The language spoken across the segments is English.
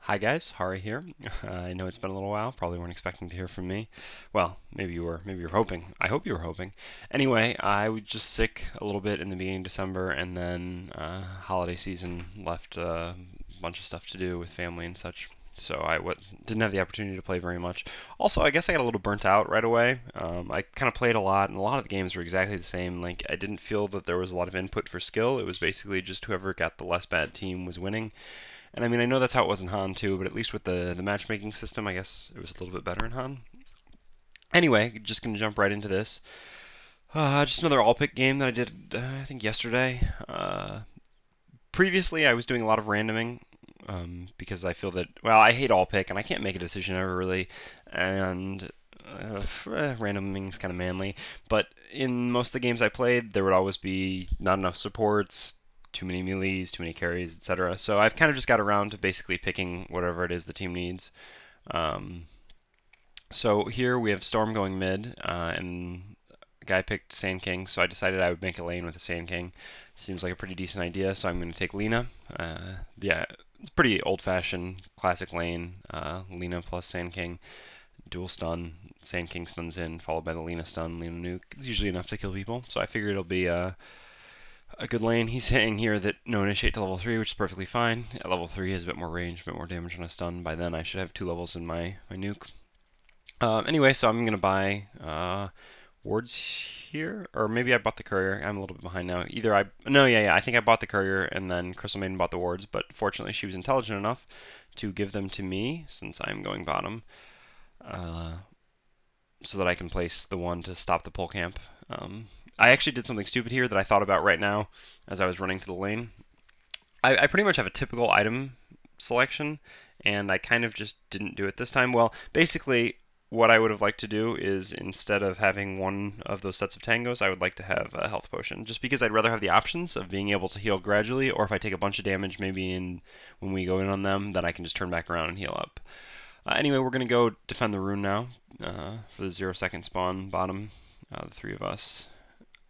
Hi guys, Hari here. I know it's been a little while. Probably weren't expecting to hear from me. Well, maybe you were. Maybe you're hoping. I hope you were hoping. Anyway, I was just sick a little bit in the beginning of December, and then holiday season left a bunch of stuff to do with family and such. So didn't have the opportunity to play very much. Also, I guess I got a little burnt out right away. I kind of played a lot, and a lot of the games were exactly the same. Like I didn't feel that there was a lot of input for skill. It was basically just whoever got the less bad team was winning. And I mean, I know that's how it was in Han too, but at least with the matchmaking system, I guess it was a little bit better in Han. Anyway, just gonna jump right into this. Just another all pick game that I did, I think yesterday. Previously, I was doing a lot of randoming because I feel that, well, I hate all pick and I can't make a decision ever really, and randoming is kind of manly. But in most of the games I played, there would always be not enough supports, too many melees, too many carries, etc. So I've kind of just got around to basically picking whatever it is the team needs. Um, so here we have Storm going mid, and a guy picked Sand King, so I decided I would make a lane with a Sand King. Seems like a pretty decent idea, so I'm going to take Lina. Yeah, it's pretty old-fashioned, classic lane. Lina plus Sand King, dual stun. Sand King stuns in, followed by the Lina stun. Lina nuke. It's usually enough to kill people, so I figured it'll be a good lane. He's saying here that no initiate to level 3, which is perfectly fine. At level 3 has a bit more range, a bit more damage on a stun. By then I should have 2 levels in my nuke. Anyway, so I'm going to buy wards here, or maybe I bought the courier. I'm a little bit behind now. No, yeah, I think I bought the courier, and then Crystal Maiden bought the wards, but fortunately she was intelligent enough to give them to me, since I'm going bottom, so that I can place the one to stop the pull camp. I actually did something stupid here that I thought about right now as I was running to the lane. I pretty much have a typical item selection, and I kind of just didn't do it this time. Well, basically, what I would have liked to do is instead of having one of those sets of tangos, I would like to have a health potion, just because I'd rather have the options of being able to heal gradually, or if I take a bunch of damage maybe when we go in on them, then I can just turn back around and heal up. Anyway, we're going to go defend the rune now for the 0-second spawn bottom, the three of us.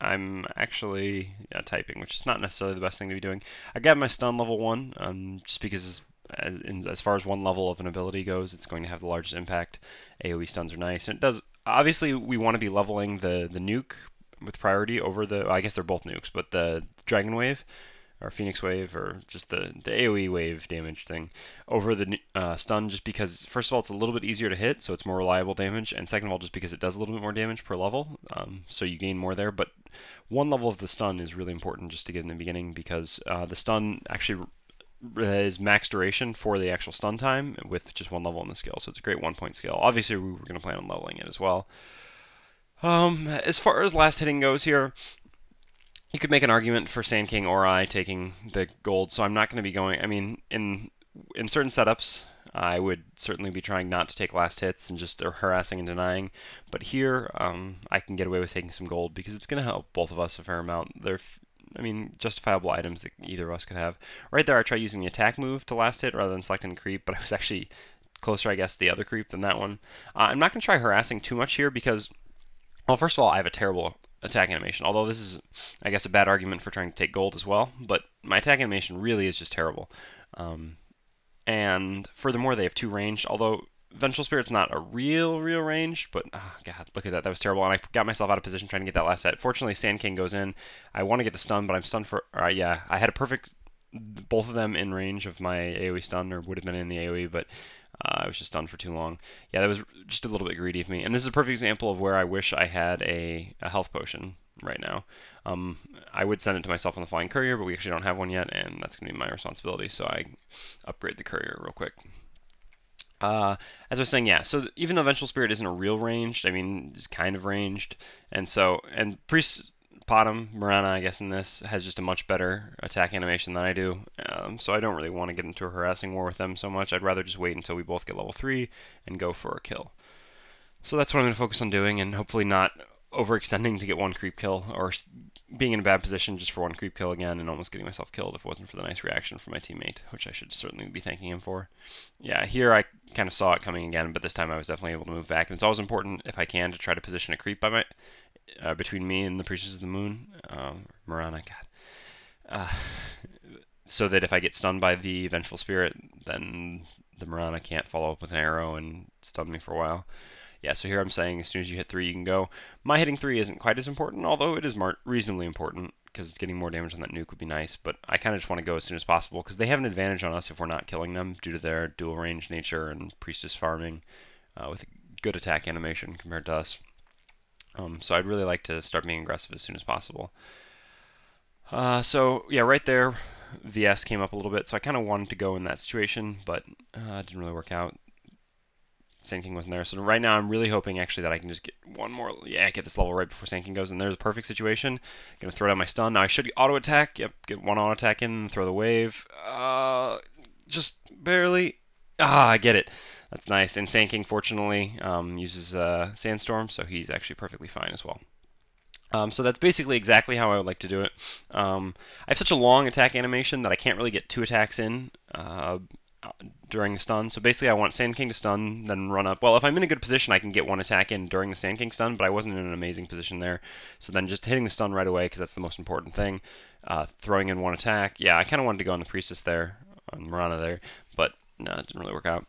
I'm actually typing, which is not necessarily the best thing to be doing. I got my stun level 1, just because as far as one level of an ability goes, it's going to have the largest impact. AoE stuns are nice, and it does. Obviously, we want to be leveling the nuke with priority over the. Well, I guess they're both nukes, but the Dragon Wave or Phoenix Wave, or just the AoE wave damage thing over the stun, just because, first of all, it's a little bit easier to hit, so it's more reliable damage, and second of all, just because it does a little bit more damage per level, so you gain more there. But one level of the stun is really important just to get in the beginning, because the stun actually is max duration for the actual stun time with just one level in the skill, so it's a great 1-point skill. Obviously, we were going to plan on leveling it as well. As far as last hitting goes here, you could make an argument for Sand King or I taking the gold, so I'm not going to be going. I mean, in certain setups, I would certainly be trying not to take last hits and just harassing and denying. But here, I can get away with taking some gold because it's going to help both of us a fair amount. I mean, justifiable items that either of us could have. Right there, I tried using the attack move to last hit rather than selecting the creep, but I was actually closer, I guess, to the other creep than that one. I'm not going to try harassing too much here because, well, first of all, I have a terrible attack animation, although this is, I guess, a bad argument for trying to take gold as well, but my attack animation really is just terrible. And furthermore, they have 2 ranged, although Vengeful Spirit's not a real range, but God, look at that. That was terrible, and I got myself out of position trying to get that last set. Fortunately, Sand King goes in. I want to get the stun, but I'm stunned for, yeah, I had a perfect, both of them in range of my AoE stun, or would have been in the AoE, but I was just stunned for too long. Yeah, that was just a little bit greedy of me. And this is a perfect example of where I wish I had a health potion right now. I would send it to myself on the Flying Courier, but we actually don't have one yet, and that's going to be my responsibility, so I upgrade the Courier real quick. As I was saying, yeah, so even though Vengeful Spirit isn't a real ranged, I mean, it's kind of ranged, and Priest Bottom, Mirana, I guess in this, has just a much better attack animation than I do, so I don't really want to get into a harassing war with them so much. I'd rather just wait until we both get level 3 and go for a kill. So that's what I'm going to focus on doing, and hopefully not overextending to get one creep kill, or being in a bad position just for one creep kill again and almost getting myself killed if it wasn't for the nice reaction from my teammate, which I should certainly be thanking him for. Yeah, here I kind of saw it coming again, but this time I was definitely able to move back, and it's always important, if I can, to try to position a creep by between me and the Priestess of the Moon, Mirana, God. So that if I get stunned by the Vengeful Spirit, then the Mirana can't follow up with an arrow and stun me for a while. Yeah, so here I'm saying as soon as you hit 3, you can go. My hitting 3 isn't quite as important, although it is reasonably important, because getting more damage on that nuke would be nice, but I kind of just want to go as soon as possible, because they have an advantage on us if we're not killing them, due to their dual range nature and Priestess farming with a good attack animation compared to us. So I'd really like to start being aggressive as soon as possible. So yeah, right there, VS came up a little bit, so I kind of wanted to go in that situation, but it didn't really work out. Sand King wasn't there, so right now I'm really hoping actually that I can just get one more, get this level right before Sand King goes, and there's a perfect situation. Gonna throw down my stun. Now I should auto attack. Yep, get one auto attack in, throw the wave. Just barely. I get it. That's nice. And Sand King fortunately uses Sandstorm, so he's actually perfectly fine as well. So that's basically exactly how I would like to do it. I have such a long attack animation that I can't really get 2 attacks in during the stun. So basically I want Sand King to stun, then run up. Well, if I'm in a good position, I can get 1 attack in during the Sand King stun, but I wasn't in an amazing position there. So then just hitting the stun right away, because that's the most important thing. Throwing in 1 attack. Yeah, I kind of wanted to go on the Priestess there, on Mirana there, but no, it didn't really work out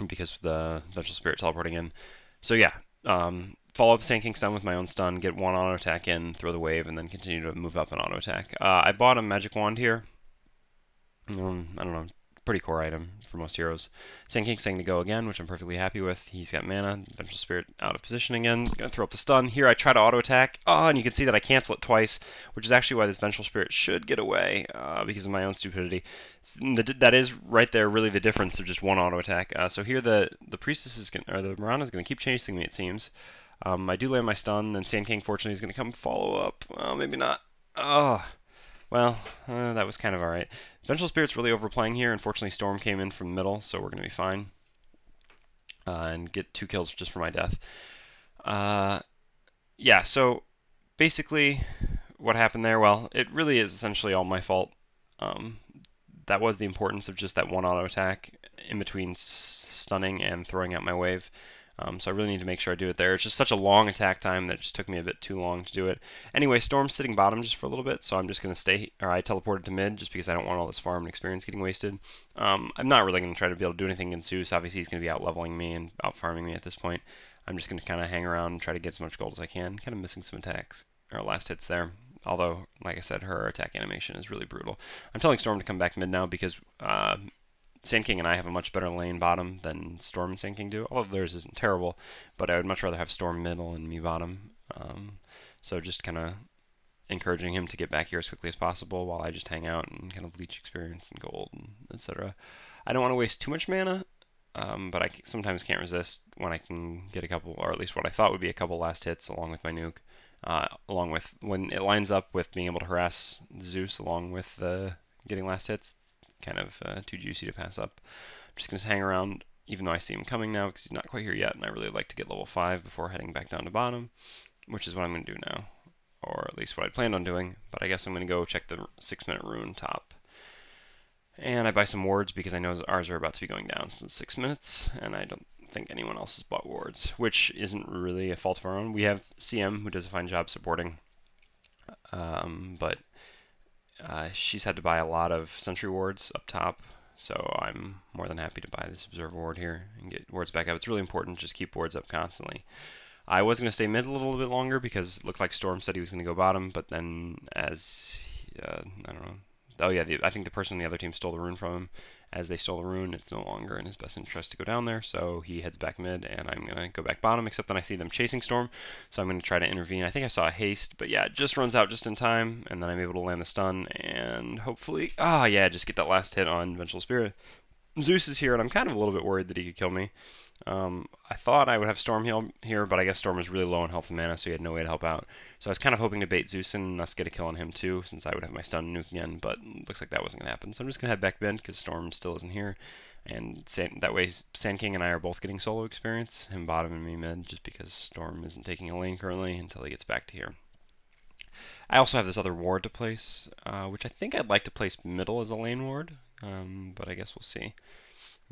because of the Vengeful Spirit teleporting in. So yeah, follow up the Sand King stun with my own stun, get 1 auto attack in, throw the wave, and then continue to move up and auto attack. I bought a magic wand here. I don't know, pretty core item for most heroes. Sand King's saying to go again, which I'm perfectly happy with. He's got mana. Vengeful Spirit out of position again. Gonna throw up the stun. Here I try to auto attack. And you can see that I cancel it twice, which is actually why this Vengeful Spirit should get away because of my own stupidity. That is right there really the difference of just 1 auto attack. So here the Priestess is gonna, or the Mirana is gonna keep chasing me, it seems. I do land my stun, then Sand King fortunately is gonna come follow up. Maybe not. Well, that was kind of alright. Vengeful Spirit's really overplaying here. Unfortunately, Storm came in from the middle, so we're going to be fine. And get 2 kills just for my death. Yeah, so basically what happened there, well, it really is essentially all my fault. That was the importance of just that 1 auto attack in between stunning and throwing out my wave. So I really need to make sure I do it there. It's just such a long attack time that it just took me a bit too long to do it. Anyway, Storm's sitting bottom just for a little bit, so I'm just going to stay, or I teleported to mid just because I don't want all this farm and experience getting wasted. I'm not really going to try to be able to do anything against Zeus. Obviously, he's going to be out-leveling me and out-farming me at this point. I'm just going to kind of hang around and try to get as much gold as I can. Kind of missing some attacks, or last hits there. Although, like I said, her attack animation is really brutal. I'm telling Storm to come back mid now because Sand King and I have a much better lane bottom than Storm and Sand King do. Although theirs isn't terrible, but I would much rather have Storm middle and me bottom. So just kind of encouraging him to get back here as quickly as possible while I just hang out and kind of leech experience and gold and etc. I don't want to waste too much mana, but I sometimes can't resist when I can get a couple, or at least what I thought would be a couple last hits along with my nuke. Along with when it lines up with being able to harass Zeus along with getting last hits. Kind of too juicy to pass up. I'm just going to hang around, even though I see him coming now, because he's not quite here yet, and I really like to get level 5 before heading back down to bottom, which is what I'm going to do now, or at least what I planned on doing, but I guess I'm going to go check the 6-minute rune top. And I buy some wards, because I know ours are about to be going down since 6 minutes, and I don't think anyone else has bought wards, which isn't really a fault of our own. We have CM, who does a fine job supporting, but she's had to buy a lot of sentry wards up top, so I'm more than happy to buy this observe ward here and get wards back up. It's really important to just keep wards up constantly. I was going to stay mid a little bit longer because it looked like Storm said he was going to go bottom, but then as, I don't know, oh yeah, I think the person on the other team stole the rune from him. As they stole the rune, it's no longer in his best interest to go down there, so he heads back mid, and I'm going to go back bottom, except then I see them chasing Storm, so I'm going to try to intervene. I think I saw a haste, but yeah, it just runs out just in time, and then I'm able to land the stun, and hopefully, just get that last hit on Vengeful Spirit. Zeus is here, and I'm kind of a little bit worried that he could kill me. I thought I would have Storm heal here, but I guess Storm was really low on health and mana, so he had no way to help out. So I was kind of hoping to bait Zeus and us get a kill on him too, since I would have my stun and nuke again, but looks like that wasn't going to happen. So I'm just going to head back mid, because Storm still isn't here. And that way, Sand King and I are both getting solo experience, him bottom and me mid, just because Storm isn't taking a lane currently until he gets back to here. I also have this other ward to place, which I think I'd like to place middle as a lane ward, but I guess we'll see.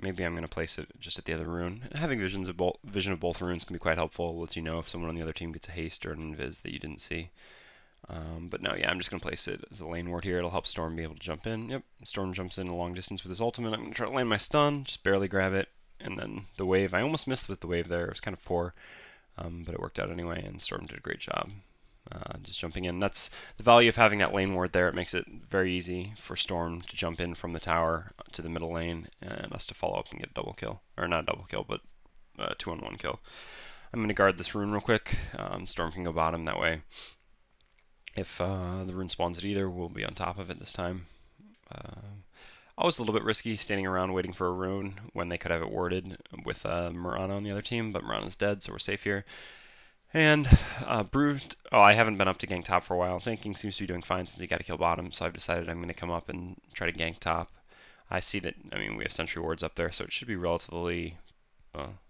Maybe I'm going to place it just at the other rune. Having vision of both runes can be quite helpful. It lets you know if someone on the other team gets a haste or an invis that you didn't see. But no, yeah, I'm just going to place it as a lane ward here. It'll help Storm be able to jump in. Yep, Storm jumps in a long distance with his ultimate. I'm going to try to land my stun, just barely grab it. And then the wave, I almost missed with the wave there. It was kind of poor, but it worked out anyway, and Storm did a great job. Just jumping in. That's the value of having that lane ward there. It makes it very easy for Storm to jump in from the tower to the middle lane and us to follow up and get a double kill. Or not a double kill, but a 2-on-1 kill. I'm going to guard this rune real quick. Storm can go bottom that way. If the rune spawns at either, we'll be on top of it this time. Always a little bit risky standing around waiting for a rune when they could have it warded with Mirana on the other team, but Mirana's dead, so we're safe here. And Brood, I haven't been up to gank top for a while. Zanking seems to be doing fine since he got to kill bottom, so I've decided I'm going to come up and try to gank top. I see that, we have sentry wards up there, so it should be relatively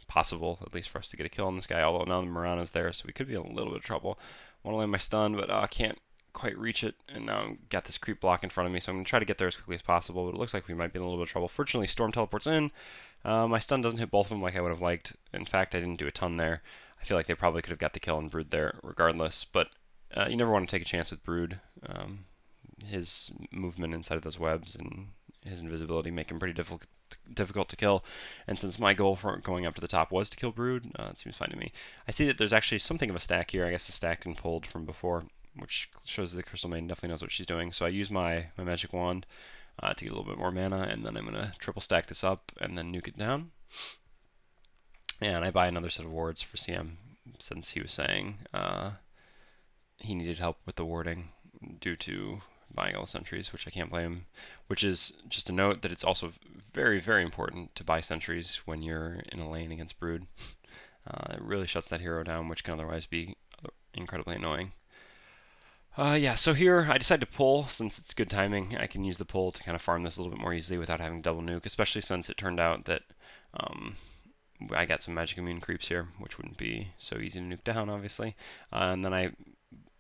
possible, at least for us to get a kill on this guy, although now the Mirana's there, so we could be in a little bit of trouble. I want to land my stun, but I can't quite reach it, and now I've got this creep block in front of me, so I'm going to try to get there as quickly as possible, but it looks like we might be in a little bit of trouble. Fortunately, Storm teleports in. My stun doesn't hit both of them like I would have liked. In fact, I didn't do a ton there. I feel like they probably could have got the kill on Brood there regardless, but you never want to take a chance with Brood. His movement inside of those webs and his invisibility make him pretty difficult to kill, and since my goal for going up to the top was to kill Brood, it seems fine to me. I see that there's actually something of a stack here. I guess the stack been pulled from before, which shows that the Crystal Maiden definitely knows what she's doing. So I use my magic wand to get a little bit more mana, and then I'm going to triple stack this up and then nuke it down. And I buy another set of wards for CM, since he was saying he needed help with the warding due to buying all the sentries, which I can't blame him. Which is just a note that it's also very, very important to buy sentries when you're in a lane against Brood. It really shuts that hero down, which can otherwise be incredibly annoying. Yeah, so here I decided to pull since it's good timing. I can use the pull to kind of farm this a little bit more easily without having double nuke, especially since it turned out that I got some magic immune creeps here, which wouldn't be so easy to nuke down, obviously. And then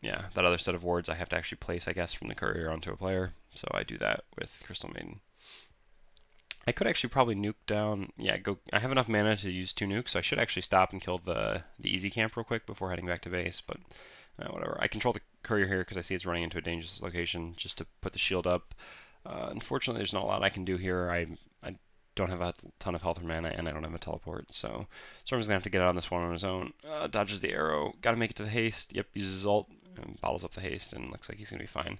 that other set of wards I have to actually place, I guess, from the courier onto a player. So I do that with Crystal Maiden. I could actually probably nuke down, I have enough mana to use 2 nukes, so I should actually stop and kill the easy camp real quick before heading back to base, but whatever. I control the courier here because I see it's running into a dangerous location just to put the shield up. Unfortunately, there's not a lot I can do here. I don't have a ton of health or mana, and I don't have a teleport, so Storm's going to have to get out on this one on his own. Dodges the arrow, got to make it to the haste. Yep, uses ult, and bottles up the haste, and looks like he's going to be fine.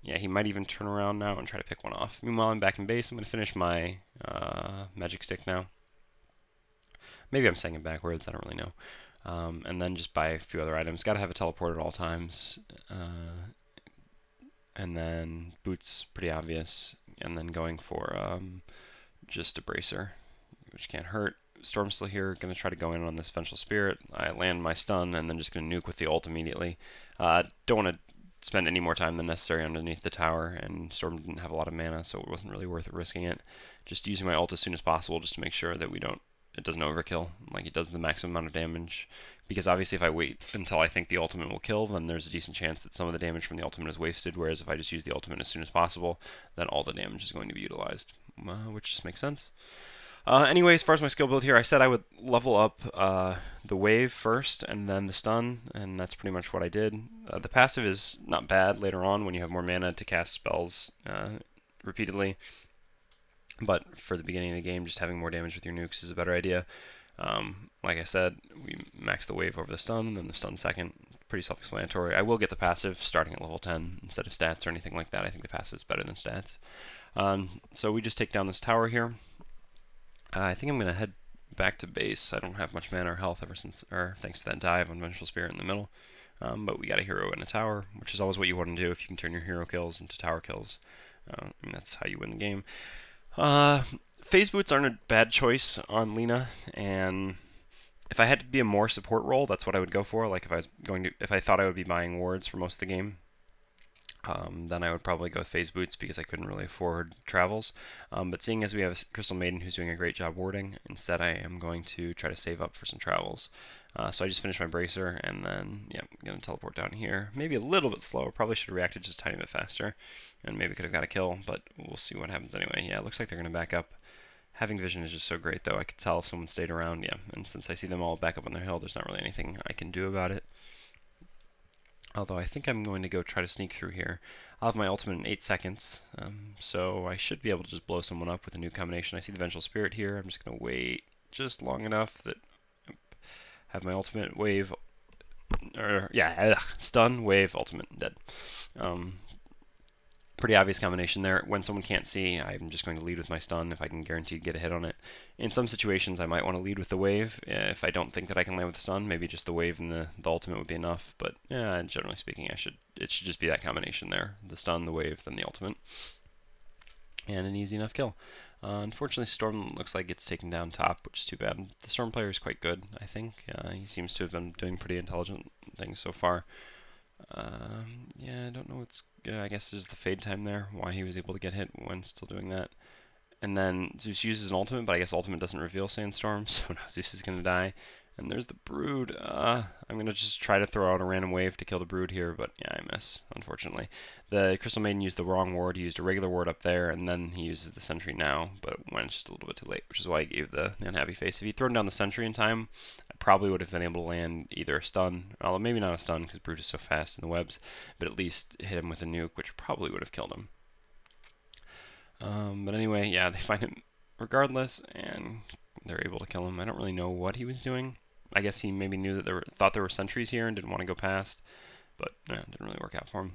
Yeah, he might even turn around now and try to pick one off. Meanwhile, I'm back in base. I'm going to finish my magic stick now. Maybe I'm saying it backwards, I don't really know. And then just buy a few other items. Got to have a teleport at all times. And then boots, pretty obvious. And then going for just a bracer, which can't hurt. Storm's still here, going to try to go in on this Vengeful Spirit. I land my stun and then just going to nuke with the ult immediately. Don't want to spend any more time than necessary underneath the tower, and Storm didn't have a lot of mana, so it wasn't really worth it risking it. Just using my ult as soon as possible just to make sure that it doesn't overkill, like it does the maximum amount of damage. Because obviously if I wait until I think the ultimate will kill, then there's a decent chance that some of the damage from the ultimate is wasted, whereas if I just use the ultimate as soon as possible, then all the damage is going to be utilized, which just makes sense. Anyway, as far as my skill build here, I said I would level up the wave first and then the stun, and that's pretty much what I did. The passive is not bad later on when you have more mana to cast spells repeatedly, but for the beginning of the game, just having more damage with your nukes is a better idea. Like I said, we max the wave over the stun, and then the stun second. Pretty self-explanatory. I will get the passive starting at level 10 instead of stats or anything like that. I think the passive is better than stats. So we just take down this tower here. I think I'm going to head back to base. I don't have much mana or health thanks to that dive on Vengeful Spirit in the middle. But we got a hero in a tower, which is always what you want to do if you can turn your hero kills into tower kills. That's how you win the game. Phase boots aren't a bad choice on Lina, and if I had to be a more support role, that's what I would go for. Like if I thought I would be buying wards for most of the game, then I would probably go with phase boots because I couldn't really afford travels. But seeing as we have a Crystal Maiden who's doing a great job warding, instead I am going to try to save up for some travels. So I just finished my bracer, and then I'm going to teleport down here. Maybe a little bit slower. Probably should have reacted just a tiny bit faster, and maybe could have got a kill, but we'll see what happens anyway. Yeah, it looks like they're going to back up. Having vision is just so great, though. I could tell if someone stayed around, and since I see them all back up on their hill, there's not really anything I can do about it. Although I think I'm going to go try to sneak through here. I'll have my ultimate in 8 seconds, so I should be able to just blow someone up with a new combination. I see the Vengeful Spirit here. I'm just going to wait just long enough that I have my ultimate wave, or yeah, stun, wave, ultimate, dead. Pretty obvious combination there. When someone can't see, I'm just going to lead with my stun if I can guarantee to get a hit on it. In some situations, I might want to lead with the wave. If I don't think that I can land with the stun, maybe just the wave and the ultimate would be enough. But yeah, generally speaking, it should just be that combination there: the stun, the wave, then the ultimate, and an easy enough kill. Unfortunately, Storm looks like it's taken down top, which is too bad. The Storm player is quite good, I think. He seems to have been doing pretty intelligent things so far. Yeah, I don't know what's... I guess there's the fade time there, why he was able to get hit when still doing that. And then Zeus uses an ultimate, but I guess ultimate doesn't reveal Sandstorm, so now Zeus is going to die. And there's the Brood. I'm going to just try to throw out a random wave to kill the Brood here, but yeah, I miss, unfortunately. The Crystal Maiden used the wrong ward. He used a regular ward up there, and then he uses the Sentry now, but when it's just a little bit too late, which is why I gave the unhappy face. If he'd thrown down the Sentry in time, I probably would have been able to land either a stun, although maybe not a stun because Brood is so fast in the webs, but at least hit him with a nuke, which probably would have killed him. But anyway, yeah, they find him regardless, and they're able to kill him. I don't really know what he was doing. I guess he maybe knew that thought there were sentries here and didn't want to go past, but it didn't really work out for him.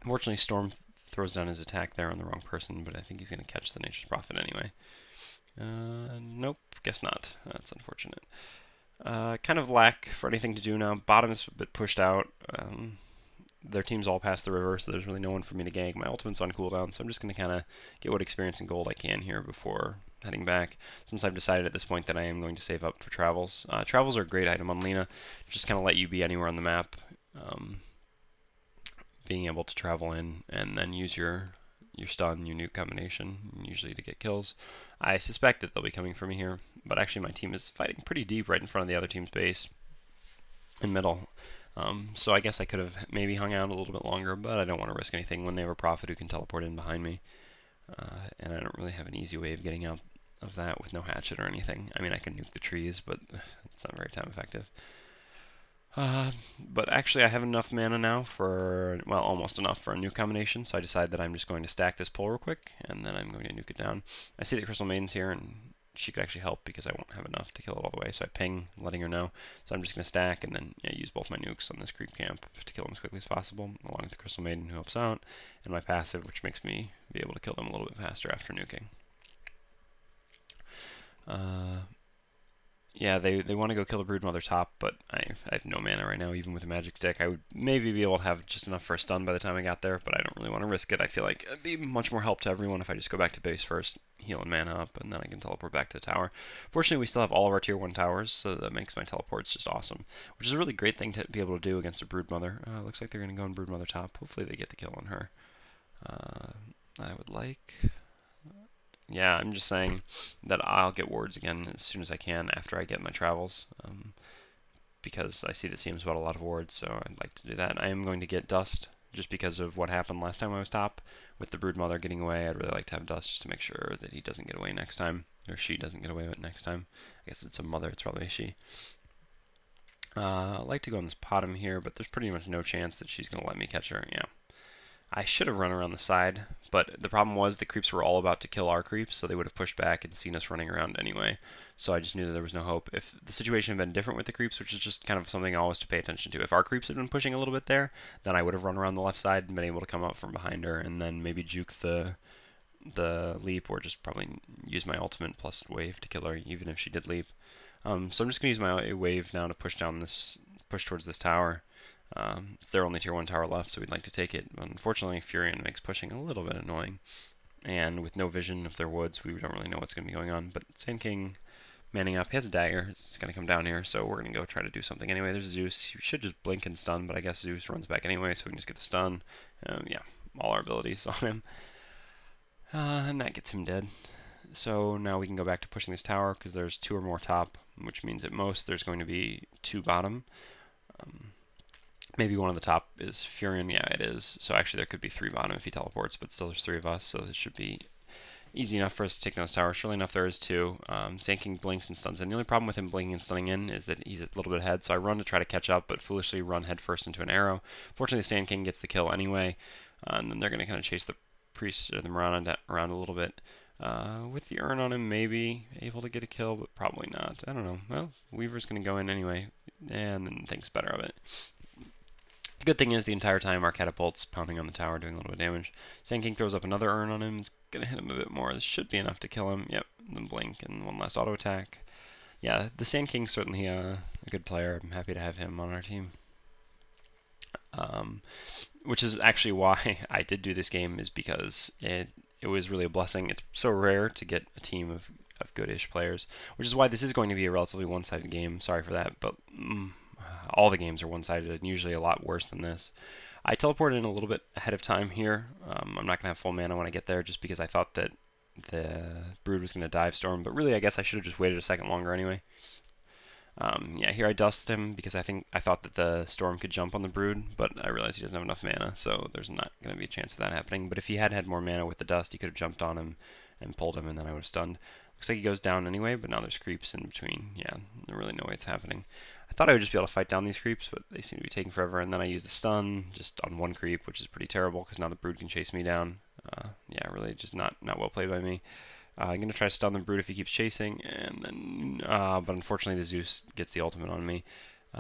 Unfortunately, Storm throws down his attack there on the wrong person, but I think he's going to catch the Nature's Prophet anyway. Nope, guess not. That's unfortunate. Kind of lack for anything to do now. Bottom is a bit pushed out. Their team's all past the river, so there's really no one for me to gank. My ultimate's on cooldown, so I'm just going to kind of get what experience and gold I can here before heading back, since I've decided at this point that I am going to save up for travels. Travels are a great item on Lina. Just kind of let you be anywhere on the map. Being able to travel in and then use your stun, your nuke combination, usually to get kills. I suspect that they'll be coming for me here, but actually my team is fighting pretty deep right in front of the other team's base in middle. So I guess I could have maybe hung out a little bit longer, but I don't want to risk anything when they have a prophet who can teleport in behind me. And I don't really have an easy way of getting out of that with no hatchet or anything. I mean, I can nuke the trees, but it's not very time effective. But actually I have enough mana now for, well, almost enough for a nuke combination, so I decide that I'm just going to stack this pull real quick, and then I'm going to nuke it down. I see that Crystal Maiden's here, and she could actually help because I won't have enough to kill it all the way, so I ping, letting her know. So I'm just going to stack and then use both my nukes on this creep camp to kill them as quickly as possible, along with the Crystal Maiden who helps out, and my passive, which makes me be able to kill them a little bit faster after nuking. Yeah, they want to go kill the Broodmother top, but I have no mana right now, even with a magic stick. I would maybe be able to have just enough for a stun by the time I got there, but I don't really want to risk it. I feel like it'd be much more help to everyone if I just go back to base first, heal and mana up, and then I can teleport back to the tower. Fortunately, we still have all of our tier 1 towers, so that makes my teleports just awesome, which is a really great thing to be able to do against a Broodmother. Looks like they're going to go on Broodmother top. Hopefully they get the kill on her. I would like... Yeah, I'm just saying that I'll get wards again as soon as I can after I get my travels, because I see that CM's bought a lot of wards, so I'd like to do that. I am going to get Dust just because of what happened last time I was top with the Broodmother getting away. I'd really like to have Dust just to make sure that he doesn't get away next time, or she doesn't get away with it next time. I guess it's a mother, it's probably a she. I'd like to go on this bottom here, but there's pretty much no chance that she's going to let me catch her. Yeah. I should have run around the side, but the problem was the creeps were all about to kill our creeps, so they would have pushed back and seen us running around anyway. So I just knew that there was no hope. If the situation had been different with the creeps, which is just kind of something always to pay attention to, if our creeps had been pushing a little bit there, then I would have run around the left side and been able to come up from behind her and then maybe juke the leap, or just probably use my ultimate plus wave to kill her, even if she did leap. So I'm just going to use my wave now to push towards this tower. It's their only tier 1 tower left, so we'd like to take it. Unfortunately, Furion makes pushing a little bit annoying. And with no vision of their woods, we don't really know what's going to be going on. But Sand King manning up. He has a dagger. It's going to come down here, so we're going to go try to do something anyway. There's Zeus. He should just blink and stun, but I guess Zeus runs back anyway, so we can just get the stun. Yeah, all our abilities on him. And that gets him dead. So now we can go back to pushing this tower, because there's 2 or more top, which means at most there's going to be 2 bottom. Maybe one of the top is Furion. Yeah, it is. So actually there could be 3 bottom if he teleports, but still there's 3 of us, so it should be easy enough for us to take down this tower. Surely enough, there is two. Sand King blinks and stuns in. The only problem with him blinking and stunning in is that he's a little bit ahead, so I run to try to catch up, but foolishly run headfirst into an arrow. Fortunately, the Sand King gets the kill anyway, and then they're going to kind of chase the priest or the Mirana around a little bit. With the urn on him, maybe able to get a kill, but probably not. I don't know. Well, Weaver's going to go in anyway, and then thinks better of it. The good thing is the entire time our catapult's pounding on the tower, doing a little bit of damage. Sand King throws up another urn on him. It's going to hit him a bit more. This should be enough to kill him. Yep, then blink and one last auto attack. Yeah, the Sand King's certainly a good player. I'm happy to have him on our team. Which is actually why I did do this game, is because it was really a blessing. It's so rare to get a team of good-ish players, which is why this is going to be a relatively one-sided game. Sorry for that, but all the games are one-sided and usually a lot worse than this. I teleported in a little bit ahead of time here. I'm not going to have full mana when I get there just because I thought that the Brood was going to dive storm, but really I guess I should have just waited a second longer anyway. Yeah, here I dust him because I thought that the storm could jump on the Brood, but I realized he doesn't have enough mana, so there's not going to be a chance of that happening. But if he had had more mana with the dust, he could have jumped on him and pulled him, and then I would have stunned. Looks like he goes down anyway, but now there's creeps in between. Yeah, there's really no way it's happening. I thought I would just be able to fight down these creeps, but they seem to be taking forever, and then I used a stun just on one creep, which is pretty terrible because now the Brood can chase me down. Yeah, really just not well played by me. I'm going to try to stun the Brood if he keeps chasing, and then, but unfortunately the Zeus gets the ultimate on me.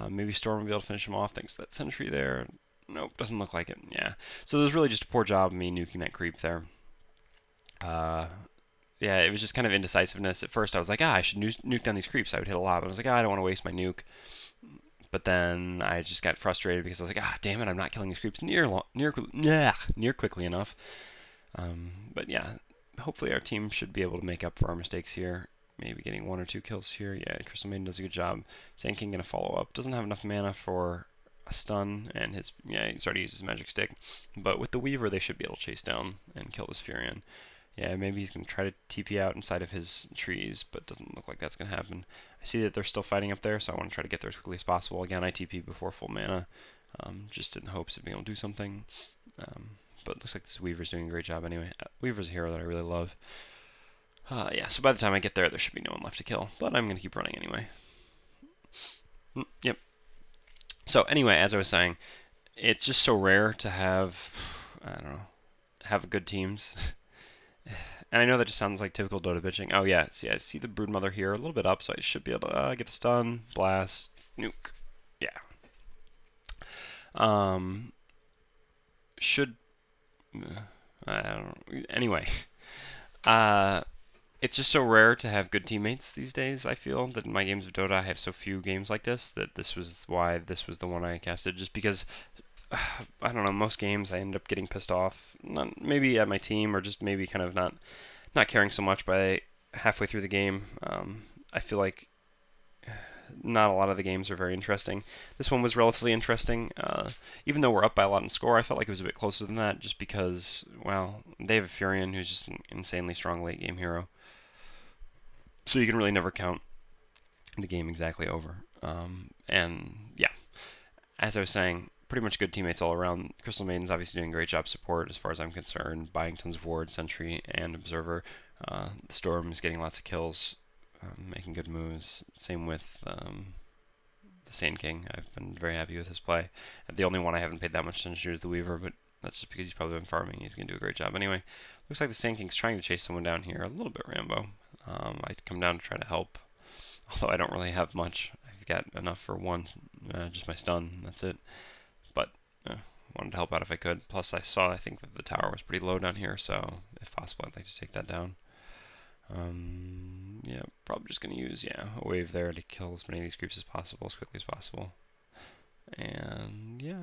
Maybe Storm will be able to finish him off thanks to that sentry there. Nope, doesn't look like it. Yeah, so there's really just a poor job of me nuking that creep there. Yeah, it was just kind of indecisiveness. At first I was like, I should nuke down these creeps. I would hit a lot, but I was like, I don't want to waste my nuke. But then I just got frustrated because I was like, damn it, I'm not killing these creeps near quickly enough. But yeah, hopefully our team should be able to make up for our mistakes here. Maybe getting 1 or 2 kills here. Yeah, Crystal Maiden does a good job. Sand King gonna follow up. Doesn't have enough mana for a stun, and he's already used his magic stick. But with the Weaver, they should be able to chase down and kill this Furion. Yeah, maybe he's gonna try to TP out inside of his trees, but doesn't look like that's gonna happen. I see that they're still fighting up there, so I want to try to get there as quickly as possible. Again, I TP before full mana, just in the hopes of being able to do something. But it looks like this Weaver's doing a great job anyway. Weaver's a hero that I really love. Yeah, so by the time I get there, there should be no one left to kill. But I'm going to keep running anyway. Yep. So anyway, as I was saying, it's just so rare to have, I don't know, have good teams. And I know that just sounds like typical Dota bitching. Oh yeah, see, I see the Broodmother here a little bit up, so I should be able to get the stun, blast, nuke. Yeah. I don't know. Anyway, it's just so rare to have good teammates these days. I feel that in my games of Dota, I have so few games like this that this was why this was the one I casted. Just because, I don't know, most games I end up getting pissed off. Not maybe at my team, or just maybe kind of not caring so much by halfway through the game. I feel like not a lot of the games are very interesting. This one was relatively interesting. Even though we're up by a lot in score, I felt like it was a bit closer than that just because, well, they have a Furion who's just an insanely strong late game hero. So you can really never count the game exactly over. And yeah, as I was saying, pretty much good teammates all around. Crystal Maiden's obviously doing a great job support as far as I'm concerned, buying tons of ward, sentry, and observer. The Storm is getting lots of kills. Making good moves. Same with the Sand King. I've been very happy with his play. The only one I haven't paid that much attention to is the Weaver, but that's just because he's probably been farming. He's going to do a great job anyway. Looks like the Sand King's trying to chase someone down here. A little bit Rambo. I'd come down to try to help, although I don't really have much. I've got enough for one, just my stun. That's it. But wanted to help out if I could. Plus, I think that the tower was pretty low down here, so if possible, I'd like to take that down. Yeah, probably just going to use, a wave there to kill as many of these creeps as possible, as quickly as possible. And, yeah,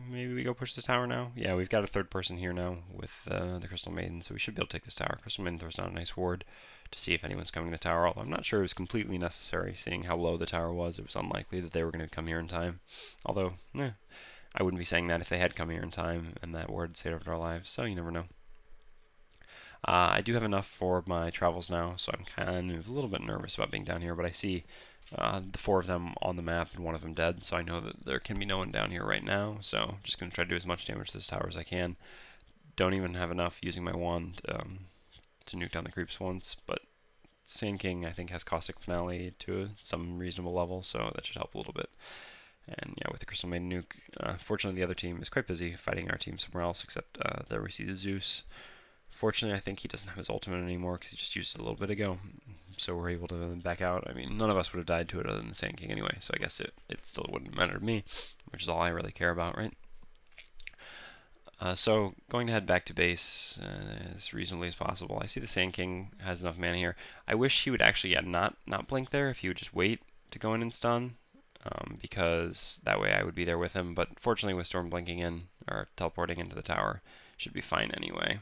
maybe we go push the tower now. Yeah, we've got a third person here now with the Crystal Maiden, so we should be able to take this tower. Crystal Maiden throws down a nice ward to see if anyone's coming to the tower, although I'm not sure it was completely necessary, seeing how low the tower was. It was unlikely that they were going to come here in time. Although, I wouldn't be saying that if they had come here in time and that ward had saved our lives, so you never know. I do have enough for my travels now, so I'm kind of a little bit nervous about being down here, but I see the 4 of them on the map and 1 of them dead, so I know that there can be no one down here right now, so I'm just going to try to do as much damage to this tower as I can. Don't even have enough using my wand to nuke down the creeps once, but Sand King I think has Caustic Finale to some reasonable level, so that should help a little bit. And yeah, with the Crystal Maiden nuke, fortunately the other team is quite busy fighting our team somewhere else, except there we see the Zeus. Fortunately, I think he doesn't have his ultimate anymore because he just used it a little bit ago, so we're able to back out. I mean, none of us would have died to it other than the Sand King anyway, so I guess it still wouldn't matter to me, which is all I really care about, right? So going to head back to base as reasonably as possible. I see the Sand King has enough mana here. I wish he would actually not blink there if he would just wait to go in and stun, because that way I would be there with him. But fortunately with Storm blinking in, or teleporting into the tower, should be fine anyway.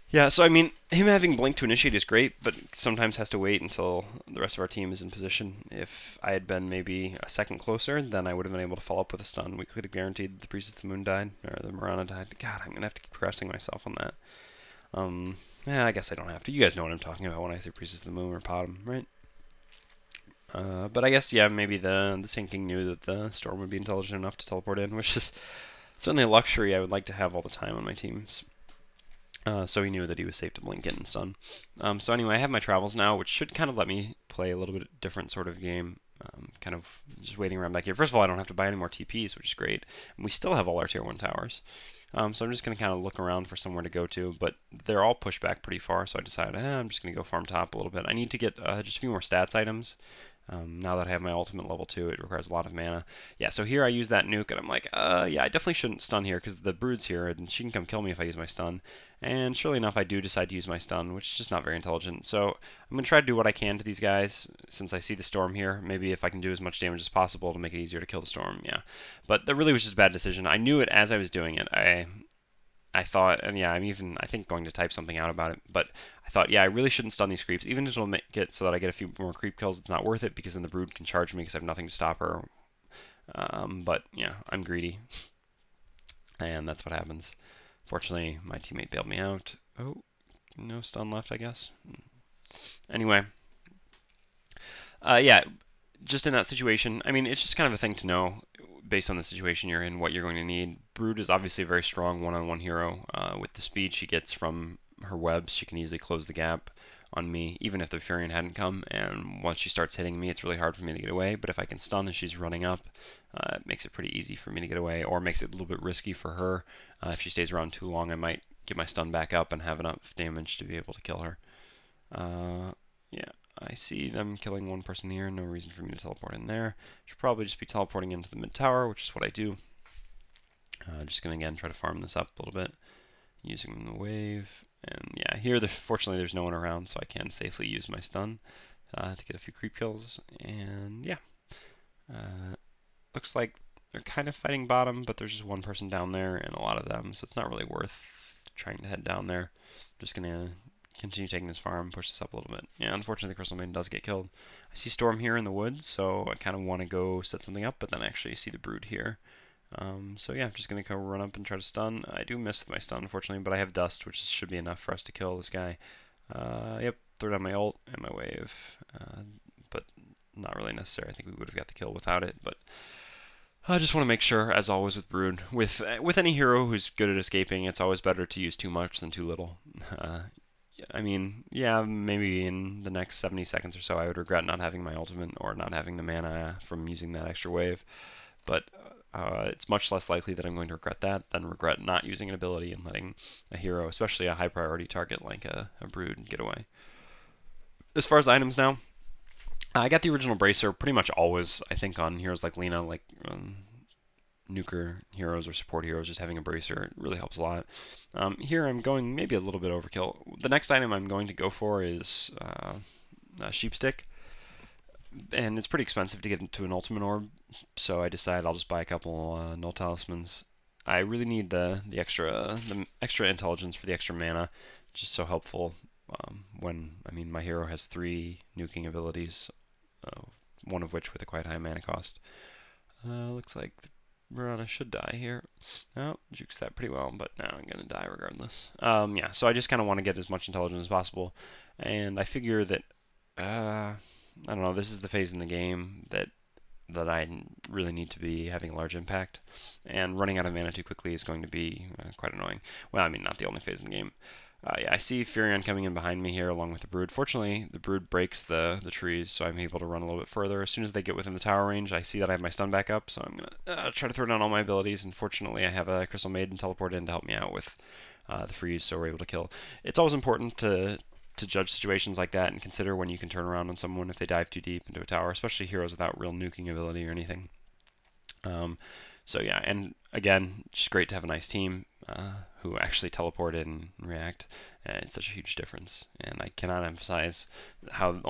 Yeah, so I mean, him having Blink to initiate is great, but sometimes has to wait until the rest of our team is in position. If I had been maybe a second closer, then I would have been able to follow up with a stun. We could have guaranteed the Priestess of the Moon died, or the Mirana died. God, I'm going to have to keep correcting myself on that. Yeah, I guess I don't have to. You guys know what I'm talking about when I say Priestess of the Moon or Potom, right? But I guess, yeah, maybe the Sand King knew that the Storm would be intelligent enough to teleport in, which is certainly a luxury I would like to have all the time on my teams. So he knew that he was safe to blink in and stun. So anyway, I have my travels now, which should kind of let me play a little bit different sort of game. Kind of just waiting around back here. First of all, I don't have to buy any more TPs, which is great. And we still have all our tier 1 towers. So I'm just going to kind of look around for somewhere to go to, but they're all pushed back pretty far, so I decided I'm just going to go farm top a little bit. I need to get just a few more stats items. Now that I have my ultimate level 2, it requires a lot of mana. Yeah, so here I use that nuke, and I'm like, yeah, I definitely shouldn't stun here, because the Brood's here, and she can come kill me if I use my stun. And surely enough, I do decide to use my stun, which is just not very intelligent. So I'm going to try to do what I can to these guys, since I see the Storm here. Maybe if I can do as much damage as possible to make it easier to kill the Storm, yeah. But that really was just a bad decision. I knew it as I was doing it. I thought, and yeah, I think going to type something out about it, but I thought, yeah, I really shouldn't stun these creeps, even if it'll make it so that I get a few more creep kills. It's not worth it, because then the Brood can charge me because I have nothing to stop her. But yeah, I'm greedy, and that's what happens. Fortunately, my teammate bailed me out. Oh, no stun left, I guess. Anyway, yeah, just in that situation, I mean, it's just kind of a thing to know based on the situation you're in, what you're going to need. Brood is obviously a very strong one-on-one hero. With the speed she gets from her webs, she can easily close the gap on me, even if the Furion hadn't come, and once she starts hitting me, it's really hard for me to get away, but if I can stun as she's running up, it makes it pretty easy for me to get away, or makes it a little bit risky for her. If she stays around too long, I might get my stun back up and have enough damage to be able to kill her. Yeah, I see them killing one person here, no reason for me to teleport in there. Should probably just be teleporting into the mid tower, which is what I do. Just gonna again try to farm this up a little bit, using the wave. And yeah, here fortunately there's no one around, so I can safely use my stun to get a few creep kills. And yeah, looks like they're kind of fighting bottom, but there's just one person down there and a lot of them, so it's not really worth trying to head down there. I'm just gonna continue taking this farm, push this up a little bit. Yeah, unfortunately the Crystal Maiden does get killed. I see Storm here in the woods, so I kind of want to go set something up, but then I actually see the Brood here. So yeah, I'm just going to go run up and try to stun. I do miss with my stun, unfortunately, but I have Dust, which should be enough for us to kill this guy. Yep, throw down my ult and my wave, but not really necessary. I think we would have got the kill without it, but I just want to make sure, as always with Brood, with any hero who's good at escaping, it's always better to use too much than too little. I mean, yeah, maybe in the next 70 seconds or so I would regret not having my ultimate or not having the mana from using that extra wave, but it's much less likely that I'm going to regret that than regret not using an ability and letting a hero, especially a high priority target like a Brood, get away. As far as items now, I got the original Bracer pretty much always, I think, on heroes like Lina, like nuker heroes or support heroes. Just having a Bracer really helps a lot. Here I'm going maybe a little bit overkill. The next item I'm going to go for is a Sheep Stick, and it's pretty expensive to get into an ultimate orb, so I decided I'll just buy a couple null talismans. I really need the extra intelligence for the extra mana, just so helpful when, I mean, my hero has 3 nuking abilities, one of which with a quite high mana cost. Looks like the Mirana should die here. Oh, jukes that pretty well, but now I'm going to die regardless. Yeah, so I just kind of want to get as much intelligence as possible, and I figure that, I don't know, this is the phase in the game that I really need to be having a large impact, and running out of mana too quickly is going to be quite annoying. Well, I mean, not the only phase in the game. Yeah, I see Furion coming in behind me here along with the Brood. Fortunately, the Brood breaks the trees, so I'm able to run a little bit further. As soon as they get within the tower range, I see that I have my stun back up, so I'm going to try to throw down all my abilities. And fortunately, I have a Crystal Maiden teleport in to help me out with the freeze, so we're able to kill. It's always important to judge situations like that and consider when you can turn around on someone if they dive too deep into a tower, especially heroes without real nuking ability or anything. So yeah, and again, just great to have a nice team who actually teleported and react. It's such a huge difference, and I cannot emphasize how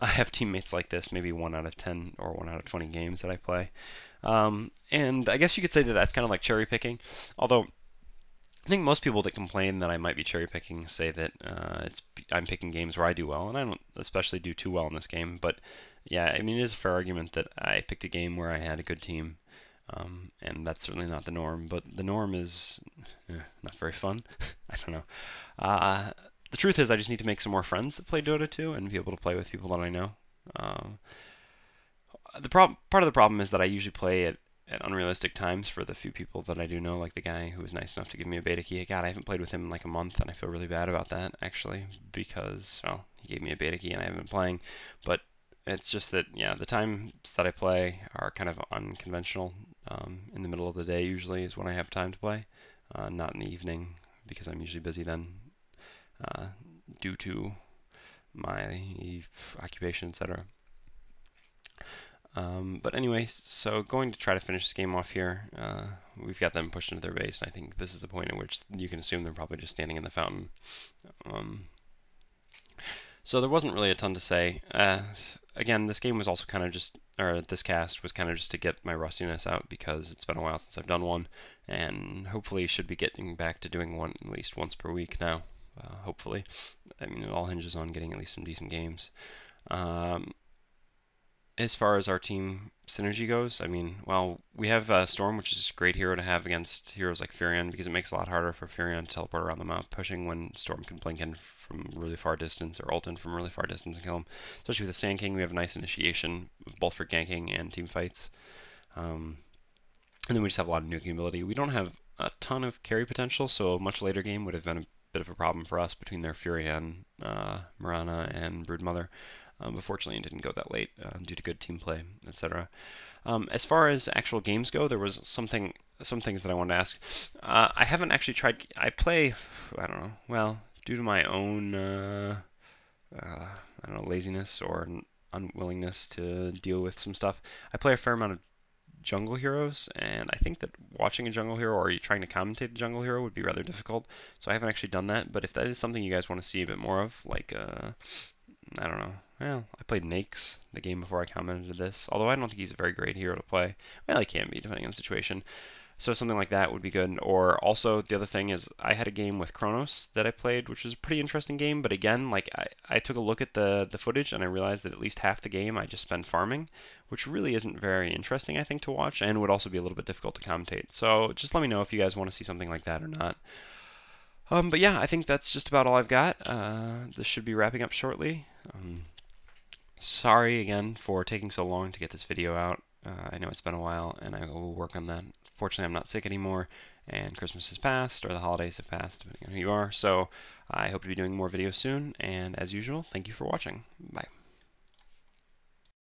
I have teammates like this maybe 1 out of 10 or 1 out of 20 games that I play. And I guess you could say that that's kind of like cherry picking, although I think most people that complain that I might be cherry picking say that I'm picking games where I do well, and I don't especially do too well in this game. But yeah, I mean, it is a fair argument that I picked a game where I had a good team, and that's certainly not the norm. But the norm is not very fun. I don't know. The truth is, I just need to make some more friends that play Dota 2 and be able to play with people that I know. Part of the problem is that I usually play at unrealistic times for the few people that I do know, like the guy who was nice enough to give me a beta key. God, I haven't played with him in like a month, and I feel really bad about that, actually, because, well, he gave me a beta key and I haven't been playing. But it's just that, yeah, the times that I play are kind of unconventional. In the middle of the day usually is when I have time to play, not in the evening, because I'm usually busy then due to my occupation, etc. But anyway, so going to try to finish this game off here. We've got them pushed into their base, and I think this is the point at which you can assume they're probably just standing in the fountain. So there wasn't really a ton to say. Again, this game was also kind of just, or this cast was kind of just to get my rustiness out, because it's been a while since I've done one, and hopefully should be getting back to doing one at least once per week now. Hopefully. I mean, it all hinges on getting at least some decent games. As far as our team synergy goes, I mean, well, we have Storm, which is a great hero to have against heroes like Furion, because it makes it a lot harder for Furion to teleport around the map, pushing when Storm can blink in from really far distance, or ult in from really far distance and kill him. Especially with the Sand King, we have a nice initiation, both for ganking and team fights. And then we just have a lot of nuking ability. We don't have a ton of carry potential, so a much later game would have been a bit of a problem for us between their Furion, Mirana, and Broodmother. But fortunately, it didn't go that late due to good team play, etc. As far as actual games go, there was some things that I wanted to ask. I haven't actually tried. I play, I don't know. Well, due to my own, I don't know, laziness or unwillingness to deal with some stuff, I play a fair amount of jungle heroes, and I think that watching a jungle hero or trying to commentate a jungle hero would be rather difficult. So I haven't actually done that. But if that is something you guys want to see a bit more of, like I don't know. Well, I played Nakes the game before I commented this, although I don't think he's a very great hero to play. Well, he can be, depending on the situation. So something like that would be good. Or also, the other thing is, I had a game with Kronos that I played, which was a pretty interesting game, but again, like, I took a look at the footage, and I realized that at least half the game I just spent farming, which really isn't very interesting, I think, to watch, and would also be a little bit difficult to commentate. So just let me know if you guys want to see something like that or not. But yeah, I think that's just about all I've got. This should be wrapping up shortly. Sorry again for taking so long to get this video out. I know it's been a while, and I will work on that. Fortunately, I'm not sick anymore, and Christmas has passed, or the holidays have passed, depending on who you are. So I hope to be doing more videos soon, and as usual, thank you for watching. Bye.